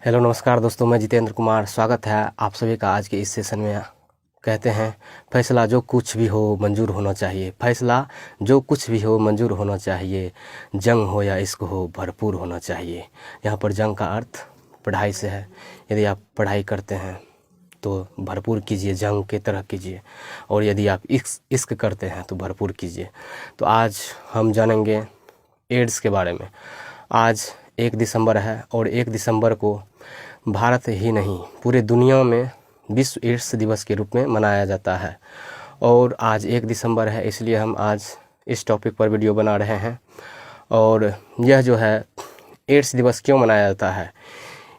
Hello नमस्कार दोस्तों, मैं जितेंद्र कुमार। स्वागत है आप सभी का आज के इस सेशन में। कहते हैं फैसला जो कुछ भी हो मंजूर होना चाहिए, फैसला जो कुछ भी हो मंजूर होना चाहिए, जंग हो या इश्क हो भरपूर होना चाहिए। यहाँ पर जंग का अर्थ पढ़ाई से है। यदि आप पढ़ाई करते हैं तो भरपूर कीजिए, जंग की तरह कीजिए, और यदि आप इश्क करते हैं तो भरपूर कीजिए। तो आज हम जानेंगे एड्स के बारे में। आज 1 दिसंबर है और 1 दिसंबर को भारत ही नहीं पूरे दुनिया में विश्व एड्स दिवस के रूप में मनाया जाता है। और आज 1 दिसंबर है, इसलिए हम आज इस टॉपिक पर वीडियो बना रहे हैं। और यह जो है एड्स दिवस क्यों मनाया जाता है,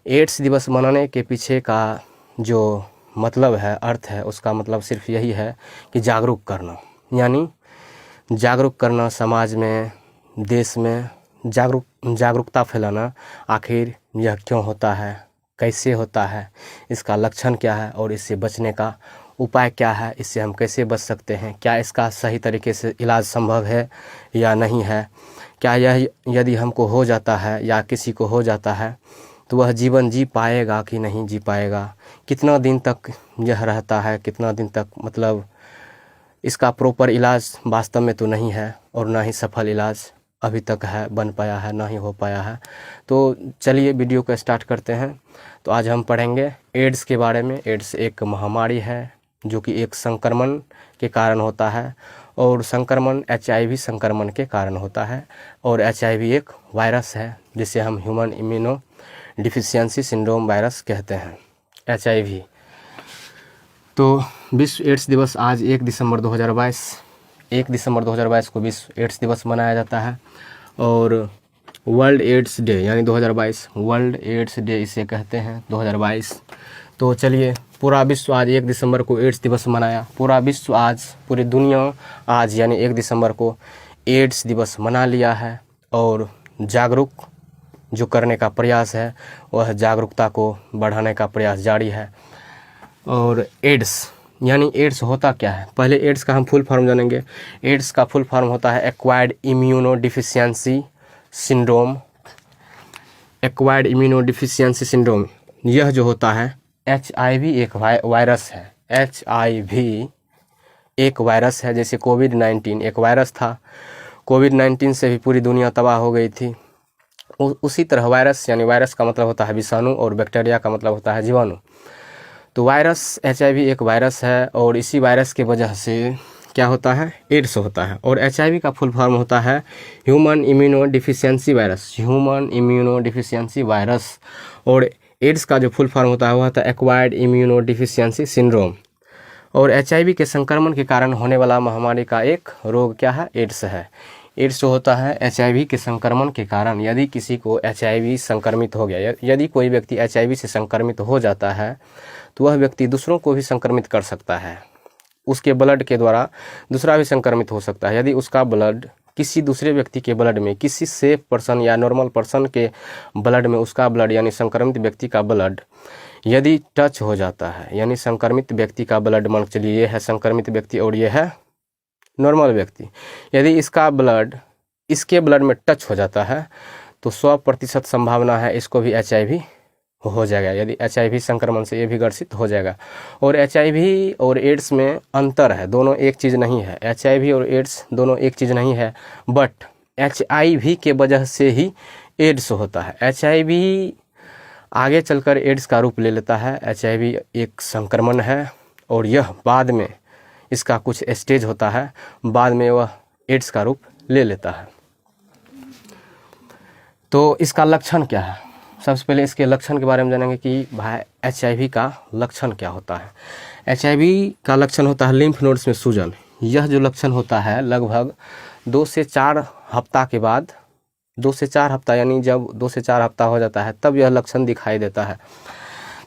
एड्स दिवस मनाने के पीछे का जो मतलब है, अर्थ है, उसका मतलब सिर्फ यही है कि जागरूक करना, यानी जागरूक करना, समाज में, देश में जागरूकता फैलाना। आखिर यह क्यों होता है, कैसे होता है, इसका लक्षण क्या है और इससे बचने का उपाय क्या है, इससे हम कैसे बच सकते हैं, क्या इसका सही तरीके से इलाज संभव है या नहीं है, क्या यह यदि हमको हो जाता है या किसी को हो जाता है तो वह जीवन जी पाएगा कि नहीं जी पाएगा, कितना दिन तक यह रहता है, कितना दिन तक, मतलब इसका प्रॉपर इलाज वास्तव में तो नहीं है और ना ही सफल इलाज अभी तक है, बन पाया है, ना ही हो पाया है। तो चलिए वीडियो को स्टार्ट करते हैं। तो आज हम पढ़ेंगे एड्स के बारे में। एड्स एक महामारी है जो कि एक संक्रमण के कारण होता है, और संक्रमण HIV संक्रमण के कारण होता है। और HIV एक वायरस है जिसे हम human immuno deficiency syndrome virus कहते हैं, HIV। तो विश्व एड्स दिवस आज 1 दिसंबर 2022 को विश्व एड्स दिवस मनाया जाता है। और वर्ल्ड एड्स डे यानी 2022, वर्ल्ड एड्स डे इसे कहते हैं 2022। तो चलिए, पूरा विश्व आज 1 दिसंबर को एड्स दिवस मनाया। पूरा विश्व आज, पूरी दुनिया आज यानी 1 दिसंबर को एड्स दिवस मना लिया है। और जागरूक जो करने का प्रयास है, वह जागरूकता को बढ़ाने का प्रयास जारी है। और एड्स यानी एड्स होता क्या है, पहले एड्स का हम फुल फॉर्म जानेंगे। एड्स का फुल फॉर्म होता है acquired immuno deficiency syndrome. Acquired immuno deficiency syndrome, यह जो होता है, HIV एक वायरस है। HIV एक वायरस है, जैसे कोविड-19 एक वायरस था। कोविड-19 से भी पूरी दुनिया तबाह हो गई थी। उसी तरह वायरस, यानी वायरस का मतलब होता है विषाणु और बैक्टीरिया का मतलब होता है जीवाणु। तो वायरस HIV एक वायरस है, और इसी वायरस के वजह से क्या होता है, एड्स होता है। और HIV का फुल फॉर्म होता है human immuno deficiency virus, human immuno deficiency virus. और एड्स का जो फुल फॉर्म होता है वह होता है एक्वायर्ड इम्यूनो डिफिशियंसी सिंड्रोम। और HIV के संक्रमण के कारण होने वाला महामारी का एक रोग क्या है, एड्स है। एड्स जो होता है HIV के संक्रमण के कारण, यदि किसी को HIV संक्रमित हो गया, यदि कोई व्यक्ति HIV से संक्रमित हो जाता है तो वह व्यक्ति दूसरों को भी संक्रमित कर सकता है। उसके ब्लड के द्वारा दूसरा भी संक्रमित हो सकता है। यदि उसका ब्लड किसी दूसरे व्यक्ति के ब्लड में, किसी सेफ पर्सन या नॉर्मल पर्सन के ब्लड में, उसका ब्लड यानी संक्रमित व्यक्ति का ब्लड यदि टच हो जाता है, यानी संक्रमित व्यक्ति का ब्लड, मान चलिए ये है संक्रमित व्यक्ति और ये है नॉर्मल व्यक्ति, यदि इसका ब्लड इसके ब्लड में टच हो जाता है तो 100% संभावना है इसको भी HIV हो जाएगा। यदि HIV संक्रमण से ये भी ग्रसित हो जाएगा। और HIV और एड्स में अंतर है, दोनों एक चीज़ नहीं है। HIV और एड्स दोनों एक चीज़ नहीं है, बट HIV के वजह से ही एड्स होता है। HIV आगे चलकर एड्स का रूप ले लेता है। HIV एक संक्रमण है और यह बाद में, इसका कुछ स्टेज होता है, बाद में वह एड्स का रूप ले लेता है। तो इसका लक्षण क्या है, सबसे पहले इसके लक्षण के बारे में जानेंगे कि भाई HIV का लक्षण क्या होता है। HIV का लक्षण होता है लिम्फ नोड्स में सूजन। यह जो लक्षण होता है लगभग 2 से 4 हफ्ता के बाद, 2 से 4 हफ्ता, यानी जब 2 से 4 हफ्ता हो जाता है तब यह लक्षण दिखाई देता है।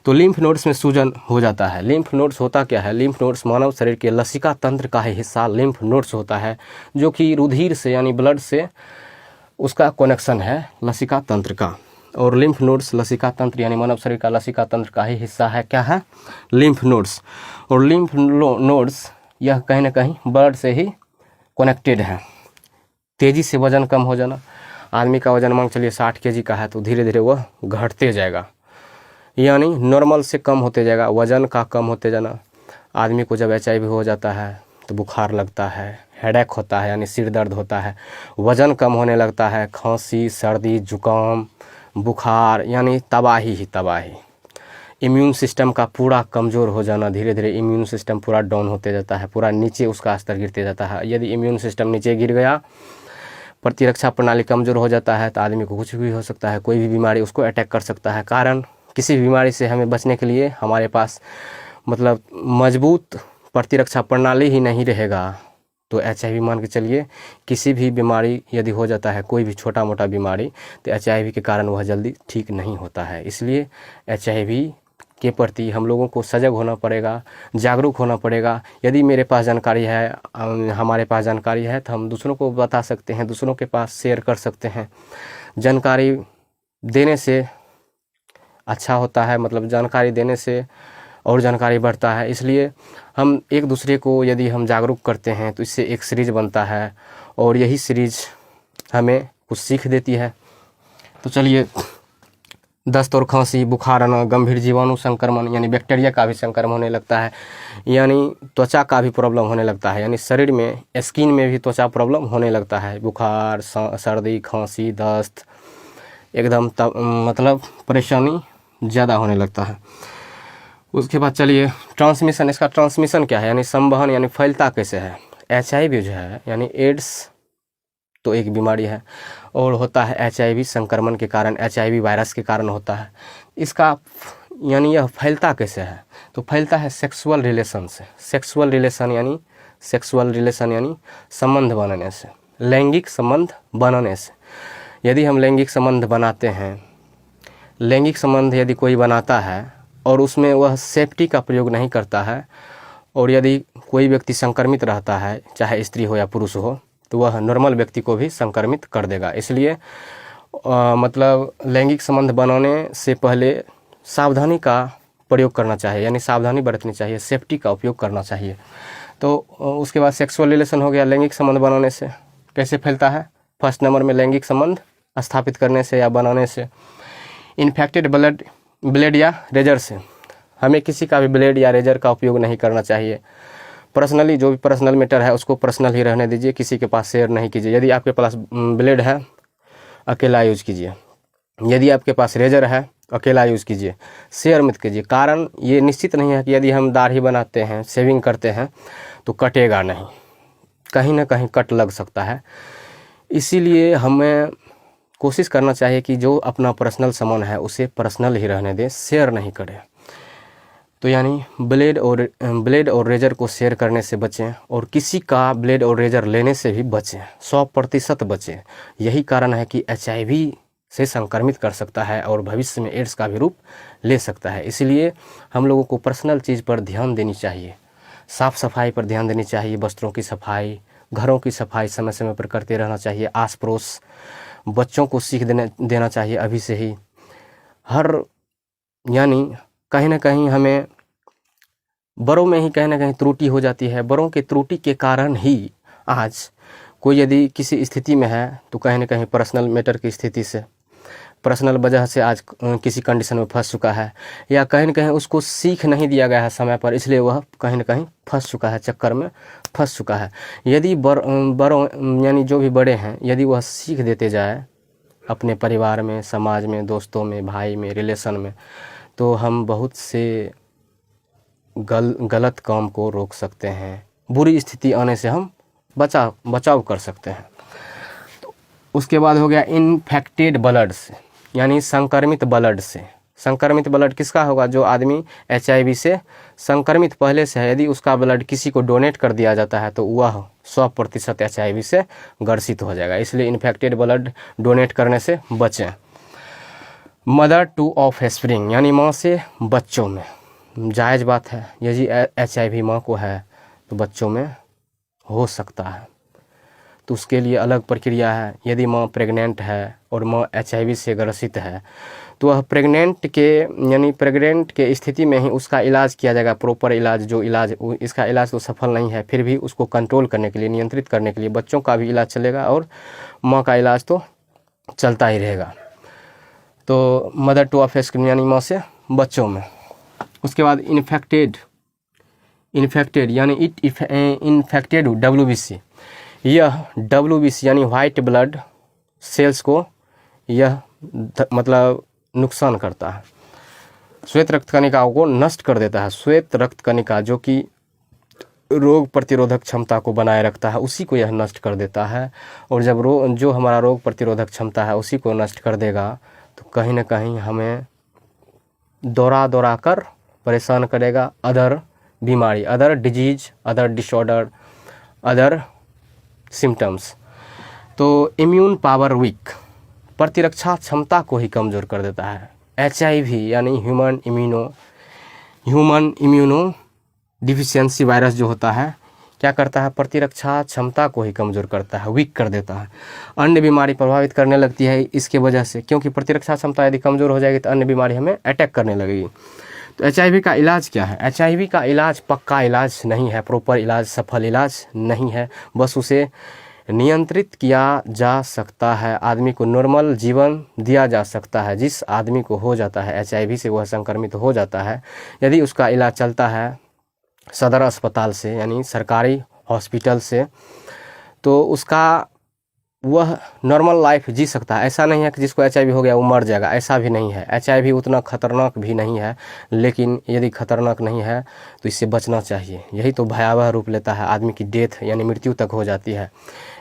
तो लिम्फ नोड्स में सूजन हो जाता है। लिम्फ नोड्स होता क्या है, लिम्फ नोड्स मानव शरीर के लसिका तंत्र का ही हिस्सा लिम्फ नोड्स होता है, जो कि रुधिर से यानी ब्लड से उसका कनेक्शन है लसिका तंत्र का। और लिम्फ नोड्स लसिका तंत्र यानी मानव शरीर का लसिका तंत्र का ही हिस्सा है, क्या है, लिम्फ नोड्स। और लिम्फ नोड्स यह कहीं ना कहीं ब्लड से ही कनेक्टेड है। तेज़ी से वजन कम हो जाना, आदमी का वजन मान चलिए 60 kg का है तो धीरे धीरे वह घटते जाएगा। यानी नॉर्मल से कम होते जाएगा, वज़न का कम होते जाना। आदमी को जब HIV हो जाता है तो बुखार लगता है, हेडेक होता है यानी सिर दर्द होता है, वज़न कम होने लगता है, खांसी, सर्दी, जुकाम, बुखार यानी तबाही ही तबाही। इम्यून सिस्टम का पूरा कमज़ोर हो जाना, धीरे धीरे इम्यून सिस्टम पूरा डाउन होते जाता है, पूरा नीचे उसका स्तर गिरते जाता है। यदि इम्यून सिस्टम नीचे गिर गया, प्रतिरक्षा प्रणाली कमज़ोर हो जाता है तो आदमी को कुछ भी हो सकता है, कोई भी बीमारी उसको अटैक कर सकता है। कारण किसी बीमारी से हमें बचने के लिए हमारे पास मतलब मजबूत प्रतिरक्षा प्रणाली ही नहीं रहेगा तो HIV मान के चलिए किसी भी बीमारी यदि हो जाता है, कोई भी छोटा मोटा बीमारी, तो HIV के कारण वह जल्दी ठीक नहीं होता है। इसलिए HIV के प्रति हम लोगों को सजग होना पड़ेगा, जागरूक होना पड़ेगा। यदि मेरे पास जानकारी है, हमारे पास जानकारी है तो हम दूसरों को बता सकते हैं, दूसरों के पास शेयर कर सकते हैं। जानकारी देने से अच्छा होता है, मतलब जानकारी देने से और जानकारी बढ़ता है। इसलिए हम एक दूसरे को यदि हम जागरूक करते हैं तो इससे एक सीरीज बनता है और यही सीरीज हमें कुछ सीख देती है। तो चलिए, दस्त और खांसी, बुखार आना, गंभीर जीवाणु संक्रमण यानी बैक्टीरिया का भी संक्रमण होने लगता है, यानी त्वचा का भी प्रॉब्लम होने लगता है, यानी शरीर में स्किन में भी त्वचा प्रॉब्लम होने लगता है। बुखार, सर्दी, खांसी, दस्त, एकदम मतलब परेशानी ज़्यादा होने लगता है। उसके बाद चलिए ट्रांसमिशन, इसका ट्रांसमिशन क्या है यानी संवहन यानी फैलता कैसे है। HIV जो है यानी एड्स तो एक बीमारी है और होता है HIV संक्रमण के कारण, HIV वायरस के कारण होता है। इसका यानी यह फैलता कैसे है, तो फैलता है सेक्सुअल रिलेशन से। सेक्सुअल रिलेशन यानी संबंध बनाने से, लैंगिक संबंध बनाने से। यदि हम लैंगिक संबंध बनाते हैं, लैंगिक संबंध यदि कोई बनाता है और उसमें वह सेफ्टी का प्रयोग नहीं करता है, और यदि कोई व्यक्ति संक्रमित रहता है, चाहे स्त्री हो या पुरुष हो, तो वह नॉर्मल व्यक्ति को भी संक्रमित कर देगा। इसलिए मतलब लैंगिक संबंध बनाने से पहले सावधानी का प्रयोग करना चाहिए, यानी सावधानी बरतनी चाहिए, सेफ्टी का उपयोग करना चाहिए। तो उसके बाद सेक्सुअल रिलेशन हो गया लैंगिक संबंध बनाने से। कैसे फैलता है? फर्स्ट नंबर में लैंगिक संबंध स्थापित करने से या बनाने से। इन्फेक्टेड ब्लेड या रेजर से। हमें किसी का भी ब्लेड या रेजर का उपयोग नहीं करना चाहिए। पर्सनली जो भी पर्सनल मैटर है उसको पर्सनल ही रहने दीजिए, किसी के पास शेयर नहीं कीजिए। यदि आपके पास ब्लेड है अकेला यूज़ कीजिए, यदि आपके पास रेजर है अकेला यूज़ कीजिए, शेयर मत कीजिए। कारण ये निश्चित नहीं है कि यदि हम दाढ़ी बनाते हैं, शेविंग करते हैं तो कटेगा नहीं, कहीं ना कहीं कट लग सकता है। इसीलिए हमें कोशिश करना चाहिए कि जो अपना पर्सनल सामान है उसे पर्सनल ही रहने दें, शेयर नहीं करें। तो यानी ब्लेड और रेजर को शेयर करने से बचें और किसी का ब्लेड और रेजर लेने से भी बचें, 100% बचें। यही कारण है कि HIV से संक्रमित कर सकता है और भविष्य में एड्स का भी रूप ले सकता है। इसलिए हम लोगों को पर्सनल चीज़ पर ध्यान देनी चाहिए, साफ़ सफाई पर ध्यान देनी चाहिए, वस्त्रों की सफाई, घरों की सफाई समय समय पर करते रहना चाहिए। आस पड़ोस बच्चों को सीख देना चाहिए अभी से ही। यानी कहीं ना कहीं हमें बड़ों में ही कहीं ना कहीं त्रुटि हो जाती है। बड़ों के त्रुटि के कारण ही आज कोई यदि किसी स्थिति में है तो कहीं ना कहीं पर्सनल मैटर की स्थिति से, पर्सनल वजह से आज किसी कंडीशन में फंस चुका है, या कहीं ना कहीं उसको सीख नहीं दिया गया है समय पर, इसलिए वह कहीं ना कहीं फंस चुका है, चक्कर में फंस चुका है। यदि बड़ों यानी जो भी बड़े हैं, यदि वह सीख देते जाए अपने परिवार में, समाज में, दोस्तों में, भाई में, रिलेशन में, तो हम बहुत से गलत काम को रोक सकते हैं, बुरी स्थिति आने से हम बचाव कर सकते हैं। तो उसके बाद हो गया इन्फेक्टेड ब्लड से, यानी संक्रमित ब्लड से। संक्रमित ब्लड किसका होगा? जो आदमी HIV से संक्रमित पहले से है, यदि उसका ब्लड किसी को डोनेट कर दिया जाता है तो वह 100% HIV से ग्रसित हो जाएगा। इसलिए इन्फेक्टेड ब्लड डोनेट करने से बचें। मदर टू ऑफस्प्रिंग, यानी माँ से बच्चों में, जायज़ बात है, यदि HIV माँ को है तो बच्चों में हो सकता है, तो उसके लिए अलग प्रक्रिया है। यदि माँ प्रेग्नेंट है और माँ HIV से ग्रसित है तो वह प्रेग्नेंट के स्थिति में ही उसका इलाज किया जाएगा, प्रॉपर इलाज। इसका इलाज तो सफल नहीं है, फिर भी उसको कंट्रोल करने के लिए, नियंत्रित करने के लिए बच्चों का भी इलाज चलेगा और माँ का इलाज तो चलता ही रहेगा। तो मदर टू ऑफस्प्रिंग यानी माँ से बच्चों में। उसके बाद इन्फेक्टेड यानी इन्फेक्टेड WBC, यह WBC यानी वाइट ब्लड सेल्स को यह मतलब नुकसान करता है, श्वेत रक्त कणिकाओं को नष्ट कर देता है। श्वेत रक्त कणिका जो कि रोग प्रतिरोधक क्षमता को बनाए रखता है, उसी को यह नष्ट कर देता है। और जब जो हमारा रोग प्रतिरोधक क्षमता है उसी को नष्ट कर देगा तो कहीं ना कहीं हमें दौरा कर परेशान करेगा। अदर बीमारी, other disease, other disorder, other symptoms. तो इम्यून पावर वीक, प्रतिरक्षा क्षमता को ही कमज़ोर कर देता है। HIV यानी ह्यूमन इम्यूनो डिफिशियंसी वायरस जो होता है क्या करता है, प्रतिरक्षा क्षमता को ही कमज़ोर करता है, वीक कर देता है। अन्य बीमारी प्रभावित करने लगती है इसके वजह से, क्योंकि प्रतिरक्षा क्षमता यदि कमज़ोर हो जाएगी तो अन्य बीमारी हमें अटैक करने लगेगी। तो HIV का इलाज क्या है? HIV का इलाज पक्का इलाज नहीं है, प्रॉपर इलाज, सफल इलाज नहीं है, बस उसे नियंत्रित किया जा सकता है, आदमी को नॉर्मल जीवन दिया जा सकता है। जिस आदमी को हो जाता है HIV से, वह संक्रमित हो जाता है, यदि उसका इलाज चलता है सदर अस्पताल से यानी सरकारी हॉस्पिटल से, तो उसका वह नॉर्मल लाइफ जी सकता है। ऐसा नहीं है कि जिसको HIV हो गया वो मर जाएगा, ऐसा भी नहीं है। HIV उतना खतरनाक भी नहीं है, लेकिन यदि खतरनाक नहीं है तो इससे बचना चाहिए। यही तो भयावह रूप लेता है, आदमी की डेथ यानी मृत्यु तक हो जाती है।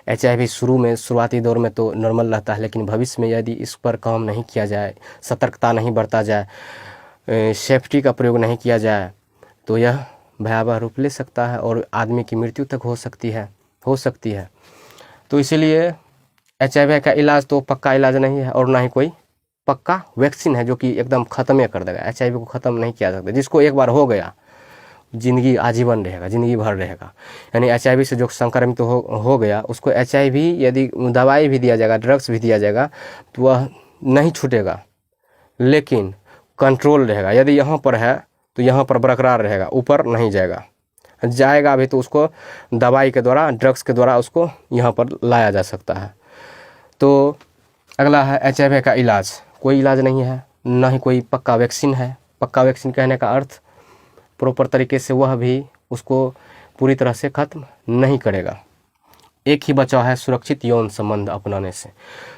HIV शुरुआती दौर में तो नॉर्मल रहता है, लेकिन भविष्य में यदि इस पर काम नहीं किया जाए, सतर्कता नहीं बरता जाए, सेफ्टी का प्रयोग नहीं किया जाए, तो यह भयावह रूप ले सकता है और आदमी की मृत्यु तक हो सकती है। तो इसीलिए HIV का इलाज तो पक्का इलाज नहीं है और ना ही कोई पक्का वैक्सीन है जो कि एकदम ख़त्म कर देगा। HIV को ख़त्म नहीं किया सकता। जिसको एक बार हो गया ज़िंदगी आजीवन रहेगा, ज़िंदगी भर रहेगा। यानी HIV से जो संक्रमित हो गया उसको HIV यदि दवाई भी दिया जाएगा, ड्रग्स भी दिया जाएगा तो वह नहीं छूटेगा, लेकिन कंट्रोल रहेगा। यदि यहाँ पर है तो यहाँ पर बरकरार रहेगा, ऊपर नहीं जाएगा भी तो उसको दवाई के द्वारा, ड्रग्स के द्वारा उसको यहाँ पर लाया जा सकता है। तो अगला है HIV का इलाज। कोई इलाज नहीं है, ना ही कोई पक्का वैक्सीन है। पक्का वैक्सीन कहने का अर्थ प्रॉपर तरीके से वह भी उसको पूरी तरह से ख़त्म नहीं करेगा। एक ही बचाव है सुरक्षित यौन संबंध अपनाने से।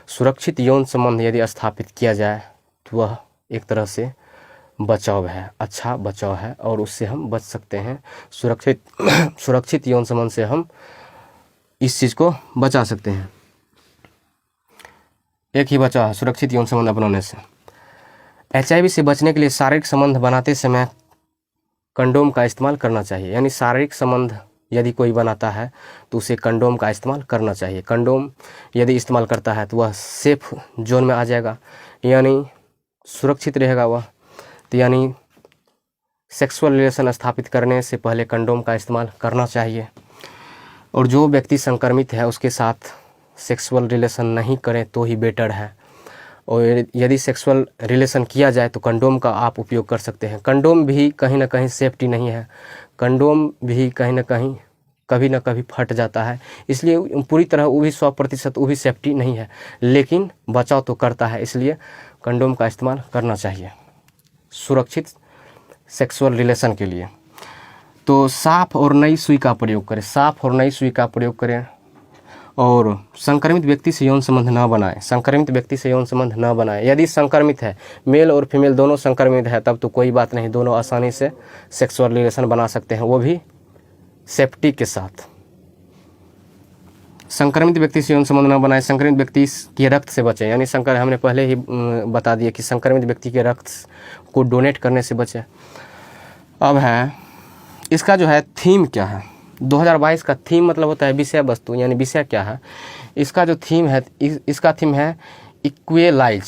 सुरक्षित यौन संबंध यदि स्थापित किया जाए तो वह एक तरह से बचाव है, अच्छा बचाव है और उससे हम बच सकते हैं। सुरक्षित यौन संबंध से हम इस चीज़ को बचा सकते हैं। एक ही बचाव है सुरक्षित यौन संबंध अपनाने से। HIV से बचने के लिए शारीरिक संबंध बनाते समय कंडोम का इस्तेमाल करना चाहिए। यानी शारीरिक संबंध यदि कोई बनाता है तो उसे कंडोम का इस्तेमाल करना चाहिए। कंडोम यदि इस्तेमाल करता है तो वह सेफ जोन में आ जाएगा, यानी सुरक्षित रहेगा वह। तो यानी सेक्सुअल रिलेशन स्थापित करने से पहले कंडोम का इस्तेमाल करना चाहिए। और जो व्यक्ति संक्रमित है उसके साथ सेक्सुअल रिलेशन नहीं करें तो ही बेटर है। और यदि सेक्सुअल रिलेशन किया जाए तो कंडोम का आप उपयोग कर सकते हैं। कंडोम भी कहीं ना कहीं सेफ्टी नहीं है, कंडोम भी कहीं ना कहीं कभी ना कभी फट जाता है, इसलिए पूरी तरह वो भी 100% वो भी सेफ्टी नहीं है, लेकिन बचाव तो करता है। इसलिए कंडोम का इस्तेमाल करना चाहिए सुरक्षित सेक्सुअल रिलेशन के लिए। तो साफ और नई सुई का प्रयोग करें, साफ और नई सुई का प्रयोग करें। और संक्रमित व्यक्ति से यौन संबंध न बनाएं, संक्रमित व्यक्ति से यौन संबंध न बनाएं। यदि संक्रमित है, मेल और फीमेल दोनों संक्रमित है, तब तो कोई बात नहीं, दोनों आसानी से सेक्सुअल रिलेशन बना सकते हैं, वो भी सेफ्टी के साथ। संक्रमित व्यक्ति से यौन संबंध न बनाएं, संक्रमित व्यक्ति के रक्त से बचें। यानी हमने पहले ही बता दिया कि संक्रमित व्यक्ति के रक्त को डोनेट करने से बचें। अब है इसका जो है थीम क्या है। 2022 का थीम मतलब होता है विषय वस्तु, यानी विषय क्या है। इसका जो थीम है, इसका थीम है इक्वेलाइज।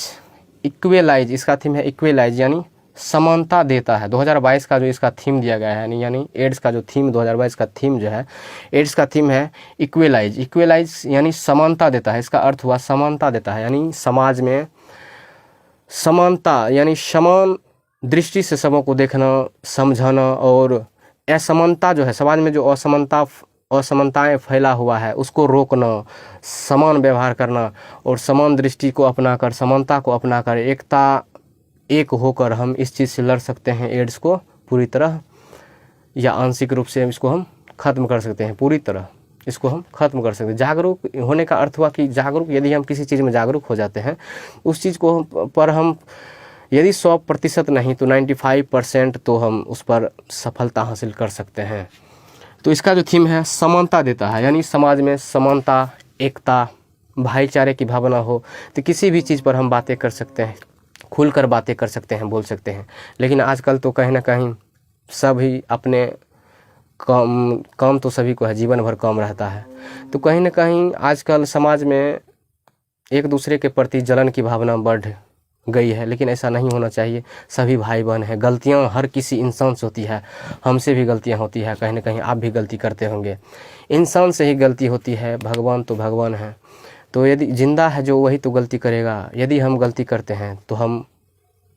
इसका थीम है इक्वेलाइज, यानी समानता देता है। 2022 का जो इसका थीम दिया गया है, यानी एड्स का जो थीम 2022 का थीम जो है, एड्स का थीम है इक्वेलाइज यानी समानता देता है। इसका अर्थ हुआ समानता देता है, यानी समाज में समानता, यानी समान दृष्टि से सबों को देखना, समझाना। और असमानता जो है, समाज में जो असमानताएं फैला हुआ है उसको रोकना, समान व्यवहार करना और समान दृष्टि को अपनाकर, समानता को अपनाकर, एकता एक होकर हम इस चीज़ से लड़ सकते हैं, एड्स को पूरी तरह या आंशिक रूप से इसको हम ख़त्म कर सकते हैं, पूरी तरह इसको हम ख़त्म कर सकते हैं। जागरूक होने का अर्थ हुआ कि जागरूक, यदि हम किसी चीज़ में जागरूक हो जाते हैं, उस चीज़ को पर हम यदि 100% नहीं तो 95% तो हम उस पर सफलता हासिल कर सकते हैं। तो इसका जो थीम है समानता देता है, यानी समाज में समानता, एकता, भाईचारे की भावना हो तो किसी भी चीज़ पर हम बातें कर सकते हैं, खुलकर बातें कर सकते हैं, बोल सकते हैं। लेकिन आजकल तो कहीं ना कहीं सभी अपने काम तो सभी को है, जीवन भर काम रहता है, तो कहीं ना कहीं आजकल समाज में एक दूसरे के प्रति जलन की भावना बढ़ गई है। लेकिन ऐसा नहीं होना चाहिए, सभी भाई बहन हैं, गलतियां हर किसी इंसान से होती है, हमसे भी गलतियां होती है, कहीं ना कहीं आप भी गलती करते होंगे, इंसान से ही गलती होती है, भगवान तो भगवान है। तो यदि जिंदा है जो वही तो गलती करेगा, यदि हम गलती करते हैं तो हम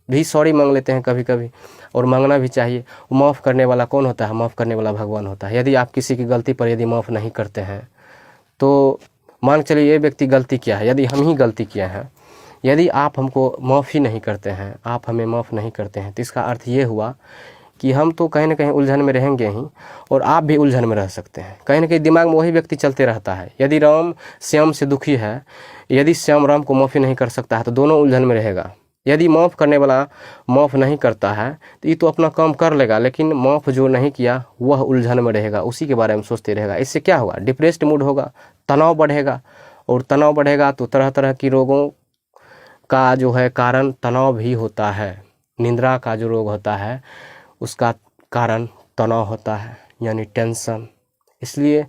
भी सॉरी मांग लेते हैं कभी कभी, और मांगना भी चाहिए। माफ़ करने वाला कौन होता है? माफ़ करने वाला भगवान होता है। यदि आप किसी की गलती पर यदि माफ़ नहीं करते हैं तो मान चलिए ये व्यक्ति गलती किया है, यदि हम ही गलती किया है, यदि आप हमको माफ़ ही नहीं करते हैं, आप हमें माफ़ नहीं करते हैं, तो इसका अर्थ ये हुआ कि हम तो कहीं ना कहीं उलझन में रहेंगे ही, और आप भी उलझन में रह सकते हैं। कहीं ना कहीं दिमाग में वही व्यक्ति चलते रहता है। यदि राम श्याम से दुखी है, यदि श्याम राम को माफ़ी नहीं कर सकता है तो दोनों उलझन में रहेगा। यदि माफ़ करने वाला माफ़ नहीं करता है तो ये तो अपना काम कर लेगा, लेकिन माफ़ जो नहीं किया वह उलझन में रहेगा, उसी के बारे में सोचते रहेगा। इससे क्या होगा? डिप्रेस्ड मूड होगा, तनाव बढ़ेगा, और तनाव बढ़ेगा तो तरह तरह की रोगों का जो है कारण तनाव भी होता है। निद्रा का जो रोग होता है उसका कारण तनाव होता है, यानी टेंशन। इसलिए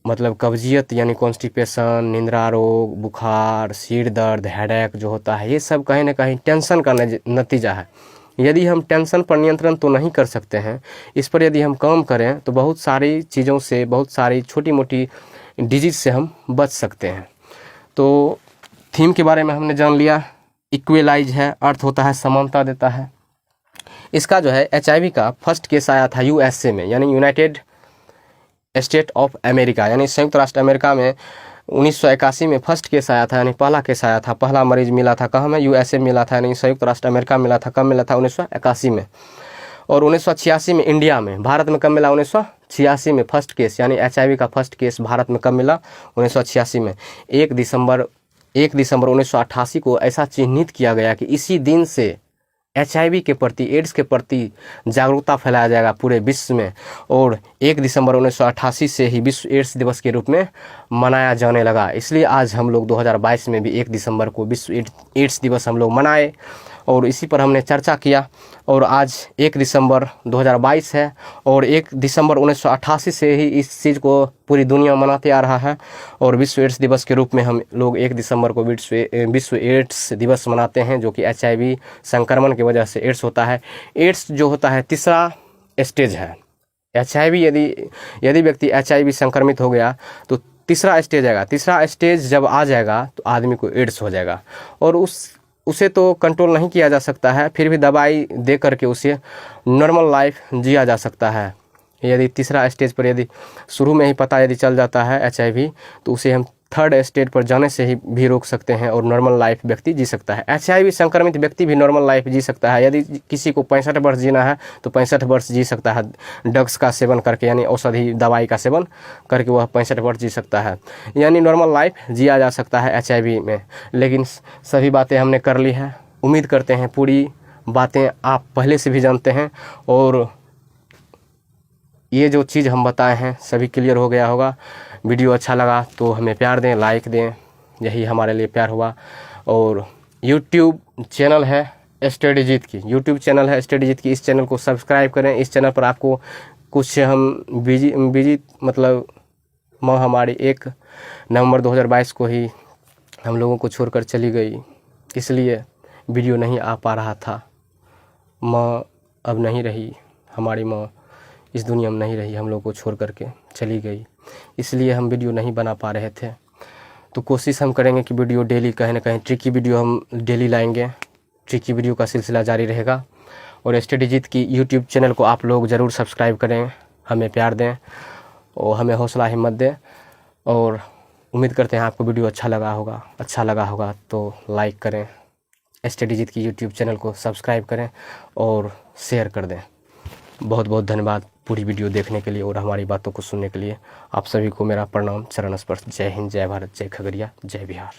मतलब कब्जियत यानी कॉन्स्टिपेशन, निद्रा रोग, बुखार, सिर दर्द, हेडेक जो होता है, ये सब कहीं ना कहीं टेंशन का नतीजा है। यदि हम टेंशन पर नियंत्रण तो नहीं कर सकते हैं, इस पर यदि हम काम करें तो बहुत सारी चीज़ों से, बहुत सारी छोटी मोटी डिजीज से हम बच सकते हैं। तो थीम के बारे में हमने जान लिया। इक्वलाइज है, अर्थ होता है समानता देता है। इसका जो है HIV का फर्स्ट केस आया था USA में, यानी यूनाइटेड स्टेट ऑफ अमेरिका, यानी संयुक्त राष्ट्र अमेरिका में 1981 में फर्स्ट केस आया था, यानी पहला केस आया था, पहला मरीज मिला था। कहाँ में? USA मिला था, यानी संयुक्त राष्ट्र अमेरिका मिला था। कब मिला था? 1981 में। और 1986 में इंडिया में। भारत में कब मिला? 1986 में फर्स्ट केस, यानी HIV का फर्स्ट केस भारत में कब मिला? 1986 में। 1 दिसंबर 1988 को ऐसा चिन्हित किया गया कि इसी दिन से HIV के प्रति, एड्स के प्रति जागरूकता फैलाया जाएगा पूरे विश्व में, और 1 दिसंबर 1988 से ही विश्व एड्स दिवस के रूप में मनाया जाने लगा। इसलिए आज हम लोग 2022 में भी 1 दिसंबर को विश्व एड्स दिवस हम लोग मनाए, और इसी पर हमने चर्चा किया। और आज 1 दिसंबर 2022 है, और 1 दिसंबर 1988 से ही इस चीज़ को पूरी दुनिया मनाते आ रहा है, और विश्व एड्स दिवस के रूप में हम लोग 1 दिसंबर को विश्व एड्स दिवस मनाते हैं, जो कि HIV संक्रमण की वजह से एड्स होता है। एड्स जो होता है तीसरा स्टेज है। HIV यदि व्यक्ति HIV संक्रमित हो गया तो तीसरा स्टेज आएगा। तीसरा स्टेज जब आ जाएगा तो आदमी को एड्स हो जाएगा, और उसे तो कंट्रोल नहीं किया जा सकता है, फिर भी दवाई दे करके उसे नॉर्मल लाइफ जिया जा सकता है। यदि तीसरा स्टेज पर यदि शुरू में ही पता यदि चल जाता है HIV, तो उसे हम थर्ड स्टेज पर जाने से ही भी रोक सकते हैं, और नॉर्मल लाइफ व्यक्ति जी सकता है। HIV संक्रमित व्यक्ति भी नॉर्मल लाइफ जी सकता है। यदि किसी को 65 वर्ष जीना है तो 65 वर्ष जी सकता है, ड्रग्स का सेवन करके, यानी औषधि दवाई का सेवन करके वह 65 वर्ष जी सकता है, यानी नॉर्मल लाइफ जिया जा सकता है HIV में। लेकिन सभी बातें हमने कर ली हैं। उम्मीद करते हैं पूरी बातें आप पहले से भी जानते हैं, और ये जो चीज़ हम बताए हैं सभी क्लियर हो गया होगा। वीडियो अच्छा लगा तो हमें प्यार दें, लाइक दें, यही हमारे लिए प्यार हुआ। और YouTube चैनल है स्टडीजीत की, YouTube चैनल है स्टडीजीत की, इस चैनल को सब्सक्राइब करें। इस चैनल पर आपको कुछ हम बिजी मतलब माँ हमारी 1 नवंबर 2022 को ही हम लोगों को छोड़कर चली गई, इसलिए वीडियो नहीं आ पा रहा था। माँ अब नहीं रही, हमारी माँ इस दुनिया में नहीं रही, हम लोग को छोड़ करके चली गई, इसलिए हम वीडियो नहीं बना पा रहे थे। तो कोशिश हम करेंगे कि वीडियो डेली कहीं ना कहीं ट्रिकी वीडियो हम डेली लाएंगे। ट्रिकी वीडियो का सिलसिला जारी रहेगा। और स्टडीजीत की YouTube चैनल को आप लोग ज़रूर सब्सक्राइब करें, हमें प्यार दें और हमें हौसला हिम्मत दें। और उम्मीद करते हैं आपको वीडियो अच्छा लगा होगा तो लाइक करें, STDजित की यूट्यूब चैनल को सब्सक्राइब करें और शेयर कर दें। बहुत बहुत धन्यवाद पूरी वीडियो देखने के लिए और हमारी बातों को सुनने के लिए। आप सभी को मेरा प्रणाम, चरण स्पर्श। जय हिंद, जय भारत, जय खगड़िया, जय बिहार।